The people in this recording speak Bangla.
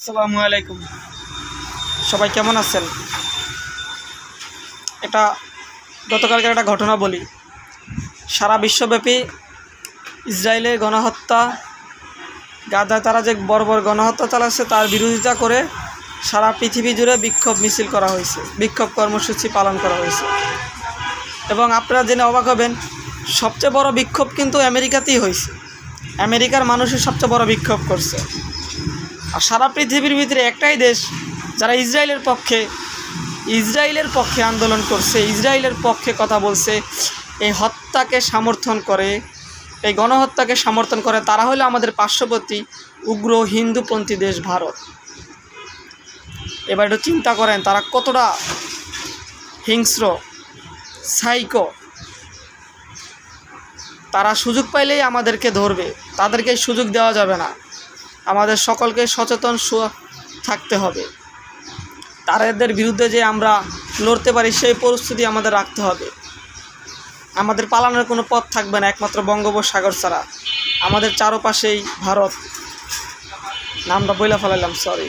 আসসালামু আলাইকুম। সবাই কেমন আছেন? এটা গতকালকের একটা ঘটনা বলি। সারা বিশ্বব্যাপী ইসরায়েলের গণহত্যা, গাজায় তারা যে বর্বর গণহত্যা চালাচ্ছে তার বিরোধিতা করে সারা পৃথিবী জুড়ে বিক্ষোভ মিছিল করা হয়েছে, বিক্ষোভ কর্মসূচি পালন করা হয়েছে। এবং আপনারা জেনে অবাক হবেন, সবচেয়ে বড় বিক্ষোভ কিন্তু আমেরিকাতেই হয়েছে। আমেরিকার মানুষের সবচেয়ে বড় বিক্ষোভ করছে। আর সারা পৃথিবীর ভিতরে একটাই দেশ যারা ইসরায়েলের পক্ষে আন্দোলন করছে, ইসরায়েলের পক্ষে কথা বলছে, এই হত্যাকে সমর্থন করে, এই গণহত্যাকে সমর্থন করে, তারা হলো আমাদের পার্শ্ববর্তী উগ্র হিন্দুপন্থী দেশ ভারত। এবার একটু চিন্তা করেন তারা কতটা হিংস্র, সাইকো। তারা সুযোগ পাইলেই আমাদেরকে ধরবে, তাদেরকে সুযোগ দেওয়া যাবে না। আমাদের সকলকে সচেতন থাকতে হবে। তাদের বিরুদ্ধে যে আমরা লড়তে পারি সেই পরিস্থিতি আমাদের রাখতে হবে। আমাদের পালানোর কোনো পথ থাকবে না একমাত্র বঙ্গোপসাগর ছাড়া। আমাদের চারপাশেই ভারত, নামটা বইলা ফেলাইলাম, সরি।